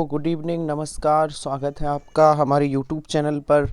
Good evening, नमस्कार। स्वागत है आपका हमारे यूट्यूब चैनल पर।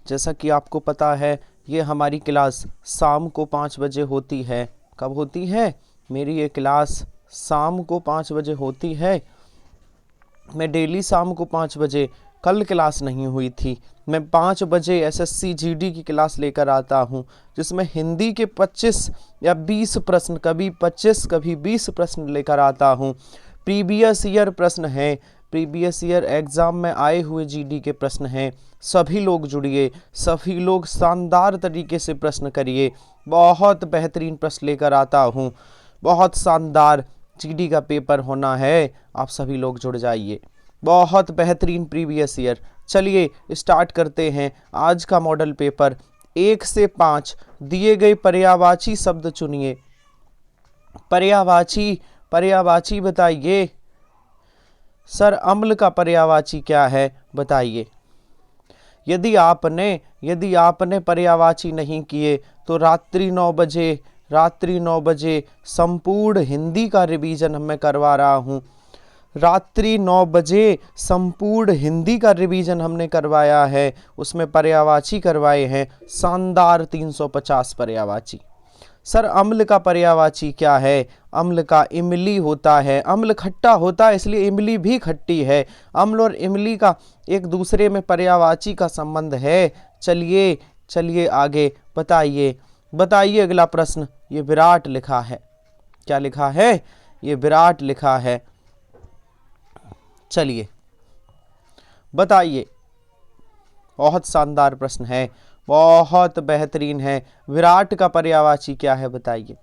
जैसा कि आपको पता है, ये हमारी क्लास शाम को 5 बजे होती है। कब होती है? मेरी ये क्लास शाम को 5 बजे होती है। मैं डेली शाम को 5 बजे, कल क्लास नहीं हुई थी, मैं 5 बजे एसएससी जीडी की क्लास लेकर आता हूँ, जिसमें हिंदी के 25 या 20 प्रश्न, कभी 25 कभी 20 प्रश्न लेकर आता हूँ। प्रीवियस ईयर प्रश्न हैं, प्रीवियस ईयर एग्ज़ाम में आए हुए जीडी के प्रश्न हैं। सभी लोग जुड़िए, सभी लोग शानदार तरीके से प्रश्न करिए। बहुत बेहतरीन प्रश्न लेकर आता हूँ, बहुत शानदार जीडी का पेपर होना है। आप सभी लोग जुड़ जाइए। बहुत बेहतरीन प्रीवियस ईयर। चलिए स्टार्ट करते हैं आज का मॉडल पेपर। 1 से 5 दिए गए पर्यायवाची शब्द चुनिए। पर्यायवाची बताइए। सर, अम्ल का पर्यायवाची क्या है बताइए। यदि आपने पर्यायवाची नहीं किए तो रात्रि 9 बजे संपूर्ण हिंदी का रिवीजन मैं करवा रहा हूँ। रात्रि 9 बजे संपूर्ण हिंदी का रिवीजन हमने करवाया है, उसमें पर्यायवाची करवाए हैं शानदार 350 पर्यायवाची। सर, अम्ल का पर्यायवाची क्या है? अम्ल का इमली होता है। अम्ल खट्टा होता है, इसलिए इमली भी खट्टी है। अम्ल और इमली का एक दूसरे में पर्यायवाची का संबंध है। चलिए आगे बताइए अगला प्रश्न। ये विराट लिखा है। क्या लिखा है? ये विराट लिखा है। चलिए बताइए। बहुत शानदार प्रश्न है, बहुत बेहतरीन है। विराट का पर्यायवाची क्या है बताइए।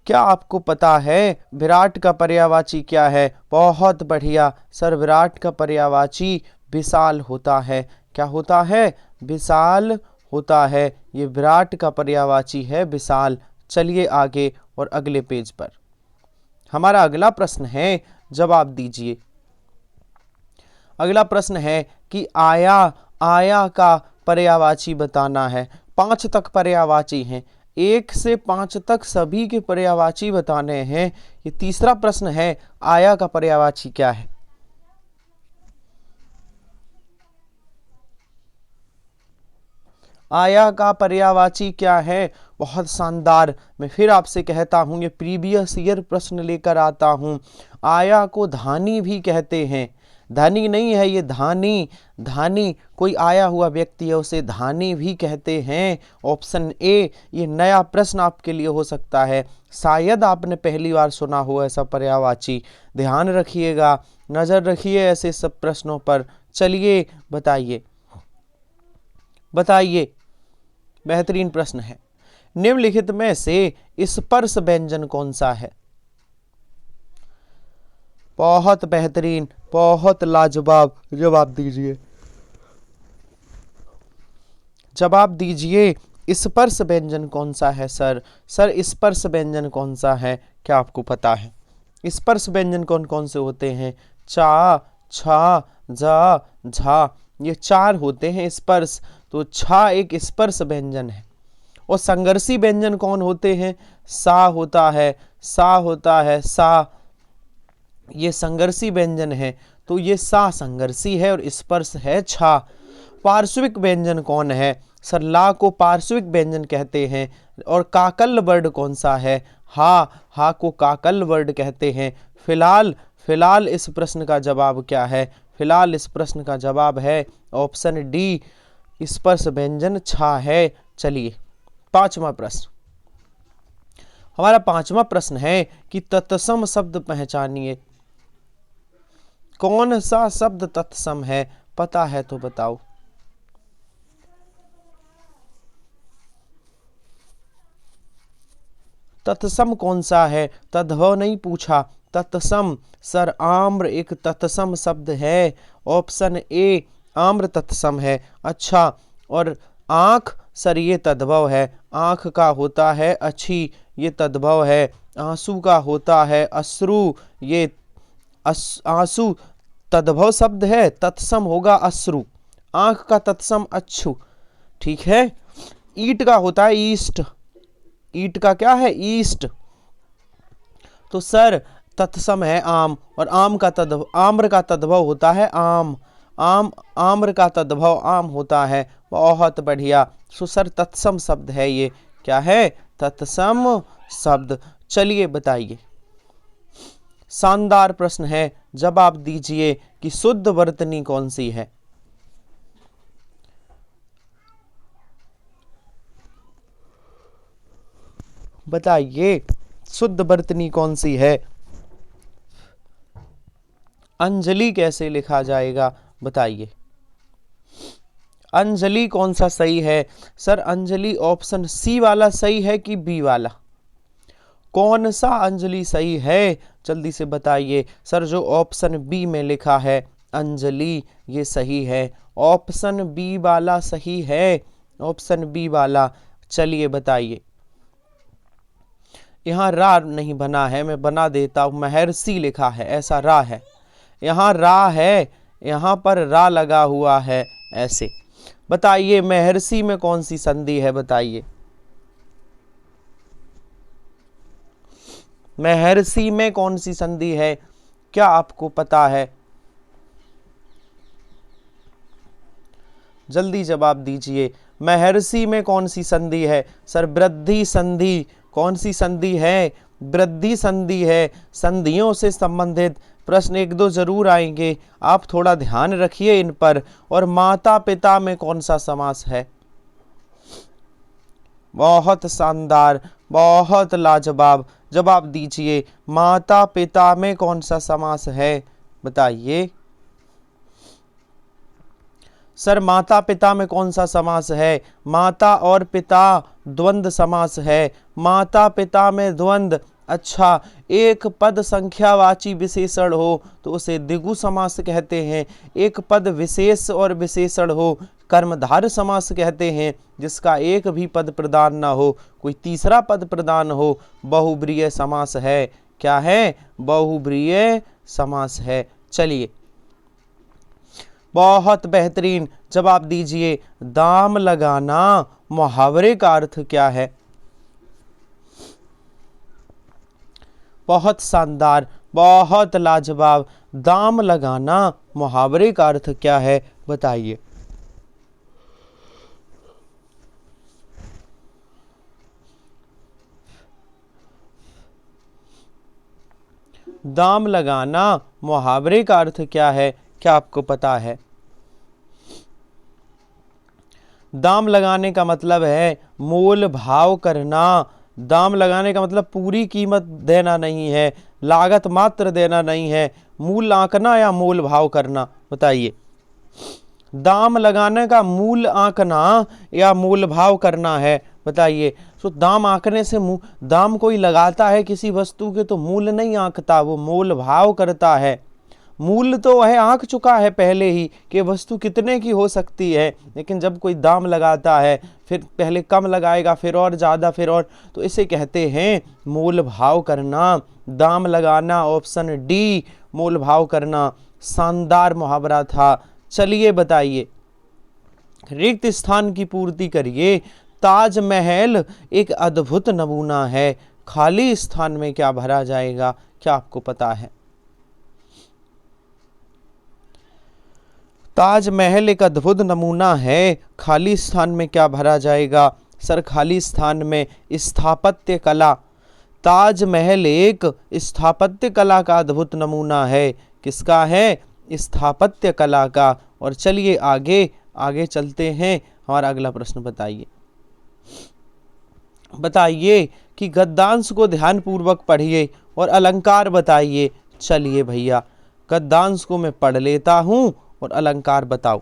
क्या आपको पता है विराट का पर्यायवाची क्या है? बहुत बढ़िया सर, विराट का पर्यायवाची विशाल होता है। क्या होता है? विशाल होता है। ये विराट का पर्यायवाची है, विशाल। चलिए आगे और अगले पेज पर हमारा अगला प्रश्न है, जवाब दीजिए। अगला प्रश्न है कि आया का पर्यायवाची बताना है। 5 तक पर्यायवाची हैं, 1 से 5 तक सभी के पर्यायवाची बताने हैं। ये तीसरा प्रश्न है, आया का पर्यायवाची क्या है? आया का पर्यायवाची क्या है? बहुत शानदार। मैं फिर आपसे कहता हूँ, ये प्रीवियस ईयर प्रश्न लेकर आता हूँ। आया को धानी भी कहते हैं। धनी नहीं है ये, धानी कोई आया हुआ व्यक्ति है, उसे धानी भी कहते हैं। ऑप्शन ए ये नया प्रश्न आपके लिए हो सकता है। शायद आपने पहली बार सुना हो ऐसा पर्यायवाची। ध्यान रखिएगा, नजर रखिए ऐसे सब प्रश्नों पर। चलिए बताइए। बेहतरीन प्रश्न है। निम्नलिखित में से स्पर्श व्यंजन कौन सा है? बहुत बेहतरीन, बहुत लाजवाब। जवाब दीजिए। स्पर्श व्यंजन कौन सा है सर? स्पर्श व्यंजन कौन सा है? क्या आपको पता है? स्पर्श व्यंजन कौन कौन से होते हैं? चा, छा, जा, झा, ये 4 होते हैं स्पर्श। तो छा एक स्पर्श व्यंजन है। और संघर्षी व्यंजन कौन होते हैं? सा होता है, सा ये संघर्षी व्यंजन है। तो ये सा संघर्षी है और स्पर्श है छा। पार्श्विक व्यंजन कौन है? सर, ला को पार्श्विक व्यंजन कहते हैं। और काकल वर्ड कौन सा है? हा को काकल वर्ड कहते हैं। फिलहाल इस प्रश्न का जवाब क्या है? फिलहाल इस प्रश्न का जवाब है ऑप्शन डी, स्पर्श व्यंजन छा है। चलिए 5वां प्रश्न। हमारा 5वां प्रश्न है कि तत्सम शब्द पहचानिए। कौन सा शब्द तत्सम है? पता है तो बताओ। तत्सम कौन सा है? तद्भव नहीं पूछा, तत्सम। सर, आम्र एक तत्सम शब्द है। ऑप्शन ए आम्र तत्सम है। अच्छा, और आंख? सर, ये तद्भव है। आंख का होता है अच्छी, ये तद्भव है। आंसू का होता है अश्रु, ये आंसू तद्भव शब्द है, तत्सम होगा अश्रु। आंख का तत्सम अक्षु। ठीक है। ईट का होता है ईस्ट। ईट का क्या है? ईस्ट। तो सर, तत्सम है आम, और आम्र का तद्भव होता है आम। आम्र का तद्भव आम होता है। बहुत बढ़िया। सो सर तत्सम शब्द है ये, क्या है? तत्सम शब्द। चलिए बताइए। शानदार प्रश्न है, जवाब दीजिए कि शुद्ध वर्तनी कौन सी है। बताइए शुद्ध वर्तनी कौन सी है। अंजलि कैसे लिखा जाएगा, बताइए। अंजलि कौन सा सही है? सर अंजलि ऑप्शन सी वाला सही है कि बी वाला? कौन सा अंजलि सही है, जल्दी से बताइए। सर जो ऑप्शन बी में लिखा है अंजलि, ये सही है। ऑप्शन बी वाला सही है, ऑप्शन बी वाला। चलिए बताइए। यहाँ रा नहीं बना है, मैं बना देता हूँ। महर्षि लिखा है, ऐसा रा है। यहाँ रा है, यहाँ पर रा लगा हुआ है ऐसे। बताइए महर्षि में कौन सी संधि है, बताइए। महर्षि में कौन सी संधि है, क्या आपको पता है? जल्दी जवाब दीजिए। महर्षि में कौन सी संधि है? सर वृद्धि संधि। कौन सी संधि है? वृद्धि संधि है। संधियों से संबंधित प्रश्न एक दो जरूर आएंगे, आप थोड़ा ध्यान रखिए इन पर। और माता पिता में कौन सा समास है? बहुत शानदार, बहुत लाजवाब। जवाब दीजिए, माता पिता में कौन सा समास है, बताइए। सर माता पिता में कौन सा समास है? माता और पिता द्वंद्व समास है। माता पिता में द्वंद्व। अच्छा, एक पद संख्यावाची विशेषण हो तो उसे द्विगु समास कहते हैं। एक पद विशेष और विशेषण हो कर्मधारय समास कहते हैं। जिसका एक भी पद प्रदान ना हो, कोई तीसरा पद प्रदान हो, बहुब्रीहि समास है। क्या है? बहुब्रीहि समास है। चलिए बहुत बेहतरीन। जवाब दीजिए, दाम लगाना मुहावरे का अर्थ क्या है? बहुत शानदार, बहुत लाजवाब। दाम लगाना मुहावरे का अर्थ क्या है, बताइए। दाम लगाना मुहावरे का अर्थ क्या है, क्या आपको पता है? दाम लगाने का मतलब है मोल भाव करना। दाम लगाने का मतलब पूरी कीमत देना नहीं है, लागत मात्र देना नहीं है। मूल आंकना या मोल भाव करना, बताइए। दाम लगाने का मूल आंकना या मोल भाव करना है, बताइए। तो दाम आंकने से दाम कोई लगाता है किसी वस्तु के तो मूल नहीं आंकता, वो मोल भाव करता है। मूल तो वह आंक चुका है पहले ही कि वस्तु कितने की हो सकती है, लेकिन जब कोई दाम लगाता है फिर पहले कम लगाएगा, फिर और ज़्यादा, फिर और, तो इसे कहते हैं मोल भाव करना। दाम लगाना ऑप्शन डी, मोल भाव करना। शानदार मुहावरा था। चलिए बताइए, रिक्त स्थान की पूर्ति करिए। ताजमहल एक अद्भुत नमूना है, खाली स्थान में क्या भरा जाएगा, क्या आपको पता है? ताजमहल एक अद्भुत नमूना है, खाली स्थान में क्या भरा जाएगा? सर खाली स्थान में स्थापत्य कला। ताजमहल एक स्थापत्य कला का अद्भुत नमूना है। किसका है? स्थापत्य कला का। और चलिए आगे आगे चलते हैं। हमारा अगला प्रश्न बताइए। बताइए कि गद्यांश को ध्यानपूर्वक पढ़िए और अलंकार बताइए। चलिए भैया, गद्यांश को मैं पढ़ लेता हूं और अलंकार बताओ।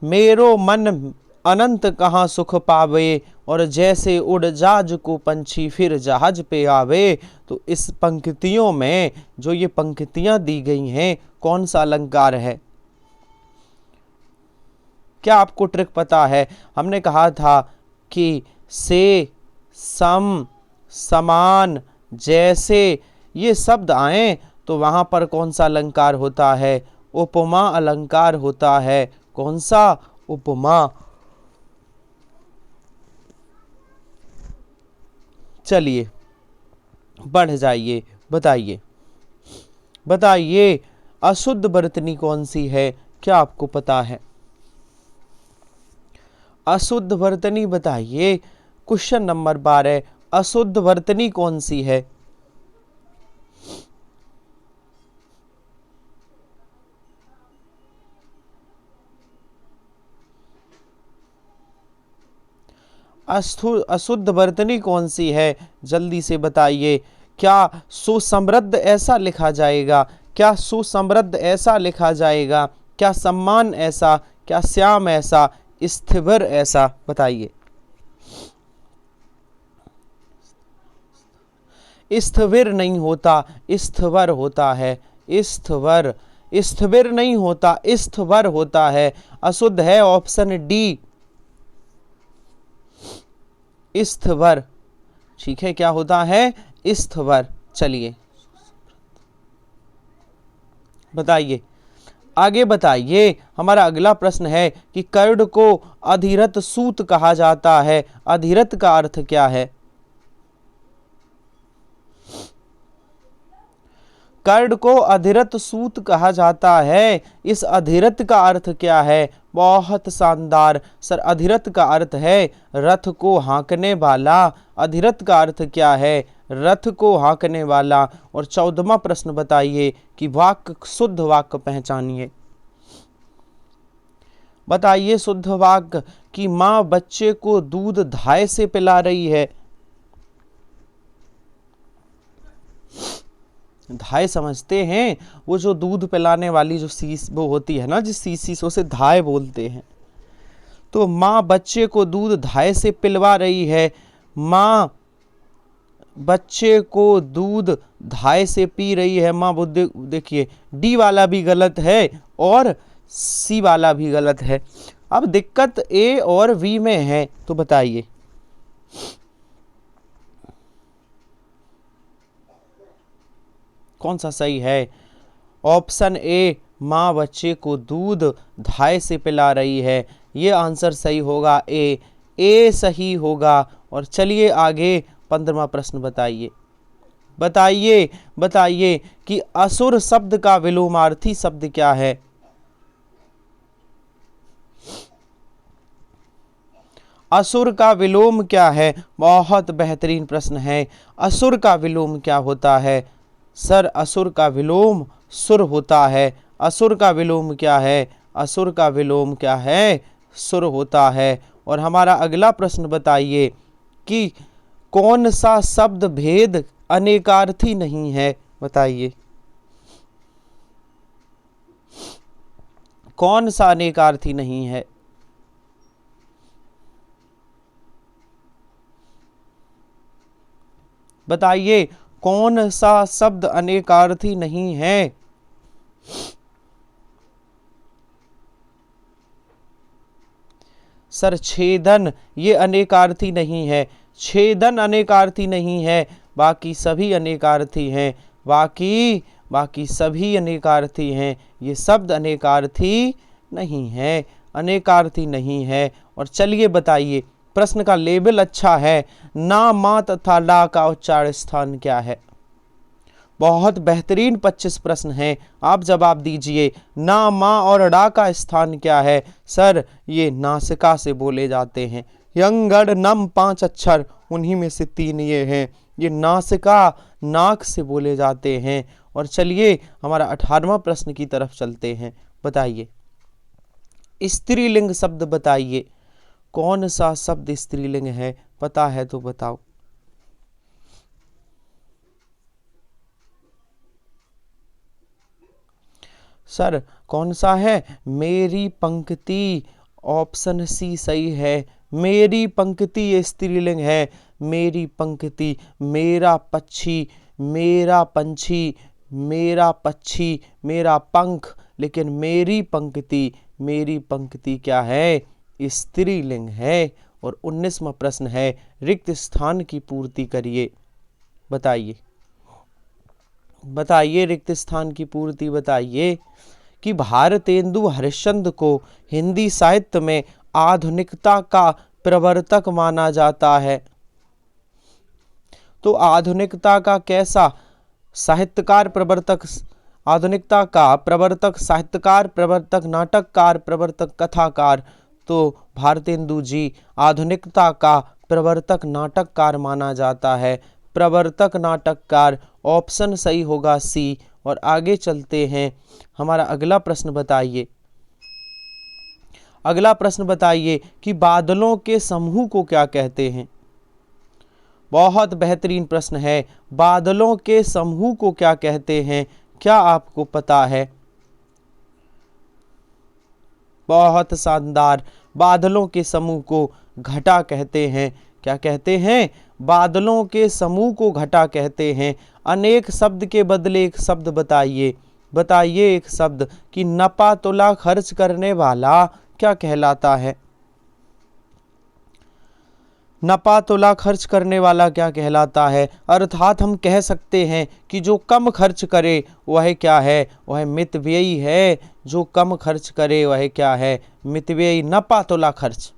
मेरो मन अनंत कहाँ सुख पावे, और जैसे उड़ जहाज को पंछी फिर जहाज पे आवे। तो इस पंक्तियों में जो ये पंक्तियां दी गई हैं, कौन सा अलंकार है? क्या आपको ट्रिक पता है? हमने कहा था कि से, सम, समान, जैसे ये शब्द आए तो वहां पर कौन सा अलंकार होता है? उपमा अलंकार होता है। कौन सा? उपमा। चलिए बढ़ जाइए। बताइए बताइए अशुद्ध वर्तनी कौन सी है, क्या आपको पता है? अशुद्ध वर्तनी बताइए। क्वेश्चन नंबर 12, अशुद्ध वर्तनी कौन सी है? अशुद्ध वर्तनी कौन सी है, जल्दी से बताइए। क्या सुसमृद्ध ऐसा लिखा जाएगा? क्या सुसमृद्ध ऐसा लिखा जाएगा? क्या सम्मान ऐसा? क्या श्याम ऐसा? स्थिर ऐसा? बताइए। स्थिर नहीं होता, स्थिर होता है। स्थिर स्थिर नहीं होता, स्थिर होता है। अशुद्ध है ऑप्शन डी, स्थिर। ठीक है, क्या होता है? स्थिर। चलिए बताइए, आगे बताइए। हमारा अगला प्रश्न है कि कर्ण को अधिरथ सूत कहा जाता है। अधिरथ का अर्थ क्या है? कर्ण को अधिरथ सूत कहा जाता है। इस अधिरथ का अर्थ क्या है? बहुत शानदार सर, अधिरथ का अर्थ है रथ को हाँकने वाला। अधिरथ का अर्थ क्या है? रथ को हाँकने वाला। और 14वां प्रश्न बताइए कि वाक्य, शुद्ध वाक्य पहचानिए। बताइए शुद्ध वाक्य कि माँ बच्चे को दूध धाय से पिला रही है। धाय समझते हैं? वो जो दूध पिलाने वाली जो शीश वो होती है ना, जिस शीशी से, उसे धाय बोलते हैं। तो माँ बच्चे को दूध धाय से पिलवा रही है। माँ बच्चे को दूध धाय से पी रही है। माँ वो देखिए, डी वाला भी गलत है और सी वाला भी गलत है। अब दिक्कत ए और वी में है, तो बताइए कौन सा सही है? ऑप्शन ए, माँ बच्चे को दूध धाय से पिला रही है, ये आंसर सही होगा। ए सही होगा। और चलिए आगे 15वां प्रश्न बताइए। बताइए बताइए कि असुर शब्द का विलोमार्थी शब्द क्या है? असुर का विलोम क्या है? बहुत बेहतरीन प्रश्न है। असुर का विलोम क्या होता है? सर, असुर का विलोम सुर होता है। असुर का विलोम क्या है? असुर का विलोम क्या है? सुर होता है। और हमारा अगला प्रश्न बताइए कि कौन सा शब्द भेद अनेकार्थी नहीं है? बताइए कौन सा अनेकार्थी नहीं है? बताइए कौन सा शब्द अनेकार्थी नहीं है? सर, छेदन ये अनेकार्थी नहीं है। छेदन अनेकार्थी नहीं है, बाकी सभी अनेकार्थी हैं। बाकी सभी अनेकार्थी हैं। ये शब्द अनेकार्थी नहीं है, अनेकार्थी नहीं है। और चलिए बताइए, प्रश्न का लेवल अच्छा है। ना, मा तथा ला का उच्चारण स्थान क्या है? बहुत बेहतरीन 25 प्रश्न हैं, आप जवाब दीजिए। ना, मा और डा का स्थान क्या है? सर, ये नासिका से बोले जाते हैं। यंगड़ नम 5 अक्षर, उन्हीं में से 3 ये हैं। ये नासिका, नाक से बोले जाते हैं। और चलिए हमारा 18वां प्रश्न की तरफ चलते हैं। बताइए स्त्रीलिंग शब्द बताइए। कौन सा शब्द स्त्रीलिंग है? पता है तो बताओ। सर, कौन सा है? मेरी पंक्ति। ऑप्शन सी सही है। मेरी पंक्ति ये स्त्रीलिंग है। मेरी पंक्ति, मेरा पक्षी, मेरा पंछी, मेरा पक्षी, मेरा पंख। लेकिन मेरी पंक्ति क्या है? स्त्रीलिंग है। और 19वां प्रश्न है, रिक्त स्थान की पूर्ति करिए। बताइए रिक्त स्थान की पूर्ति बताइए। कि भारतेंदु हरिश्चंद्र को हिंदी साहित्य में आधुनिकता का प्रवर्तक माना जाता है। तो आधुनिकता का कैसा साहित्यकार प्रवर्तक, आधुनिकता का प्रवर्तक साहित्यकार, प्रवर्तक नाटककार, प्रवर्तक कथाकार, तो भारतेंदु जी आधुनिकता का प्रवर्तक नाटककार माना जाता है, प्रवर्तक नाटककार। ऑप्शन सही होगा सी। और आगे चलते हैं, हमारा अगला प्रश्न बताइए, अगला प्रश्न बताइए कि बादलों के समूह को क्या कहते हैं। बहुत बेहतरीन प्रश्न है, बादलों के समूह को क्या कहते हैं, क्या आपको पता है? बहुत शानदार, बादलों के समूह को घटा कहते हैं। क्या कहते हैं? बादलों के समूह को घटा कहते हैं। अनेक शब्द के बदले एक शब्द बताइए, बताइए एक शब्द कि नपा तुला खर्च करने वाला क्या कहलाता है। नपा तुला खर्च करने वाला क्या कहलाता है? अर्थात हम कह सकते हैं कि जो कम खर्च करे वह क्या है? वह मितव्ययी है। जो कम खर्च करे वह क्या है? मितव्ययी। नपा तुला खर्च,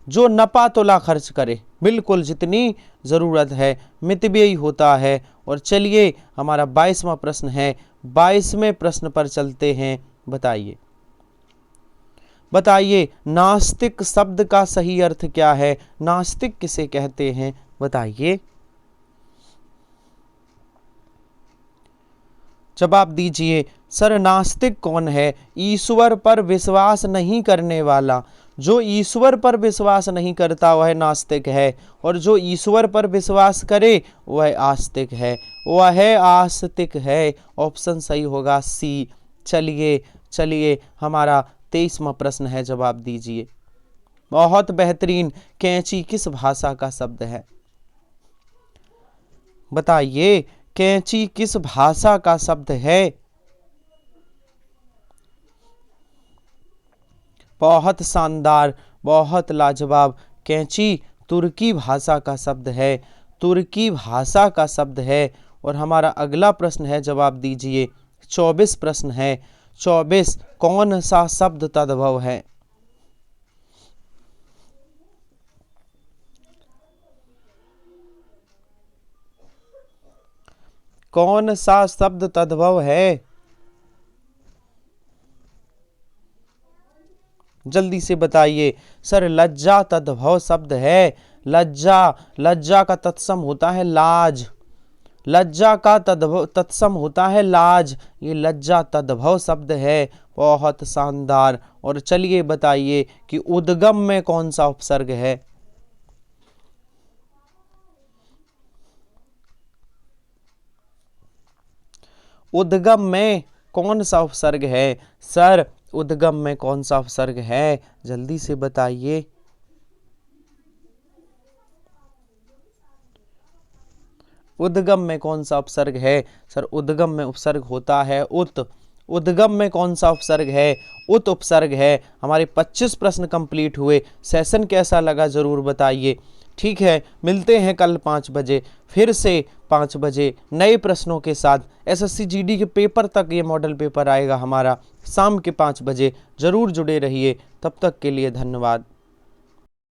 जो नपा तुला खर्च करे, बिल्कुल जितनी ज़रूरत है, मितव्ययी होता है। और चलिए हमारा 22वां प्रश्न है, 22वें प्रश्न पर चलते हैं। बताइए, बताइए नास्तिक शब्द का सही अर्थ क्या है? नास्तिक किसे कहते हैं? बताइए, जवाब दीजिए। सर नास्तिक कौन है? ईश्वर पर विश्वास नहीं करने वाला। जो ईश्वर पर विश्वास नहीं करता वह नास्तिक है, और जो ईश्वर पर विश्वास करे वह आस्तिक है, वह आस्तिक है। ऑप्शन सही होगा सी। चलिए चलिए हमारा 23वां प्रश्न है, जवाब दीजिए। बहुत बेहतरीन, कैंची किस भाषा का शब्द है? बताइए, कैंची किस भाषा का शब्द है? बहुत शानदार, बहुत लाजवाब, कैंची तुर्की भाषा का शब्द है, तुर्की भाषा का शब्द है। और हमारा अगला प्रश्न है, जवाब दीजिए। 24 प्रश्न है, 24 कौन सा शब्द तद्भव है? कौन सा शब्द तद्भव है? जल्दी से बताइए। सर लज्जा तद्भव शब्द है। लज्जा, लज्जा का तत्सम होता है लाज, लज्जा का तत्सम होता है लाज। ये लज्जा तद्भव शब्द है। बहुत शानदार। और चलिए बताइए कि उद्गम में कौन सा उपसर्ग है? उद्गम में कौन सा उपसर्ग है? सर उद्गम में कौन सा उपसर्ग है? जल्दी से बताइए। उद्गम में कौन सा उपसर्ग है? सर उद्गम में उपसर्ग होता है उत। उद्गम में कौन सा उपसर्ग है? उत उपसर्ग है। हमारे 25 प्रश्न कंप्लीट हुए। सेशन कैसा लगा जरूर बताइए। ठीक है, मिलते हैं कल 5 बजे, फिर से 5 बजे नए प्रश्नों के साथ। एसएससी जीडी के पेपर तक ये मॉडल पेपर आएगा हमारा शाम के 5 बजे। ज़रूर जुड़े रहिए। तब तक के लिए धन्यवाद।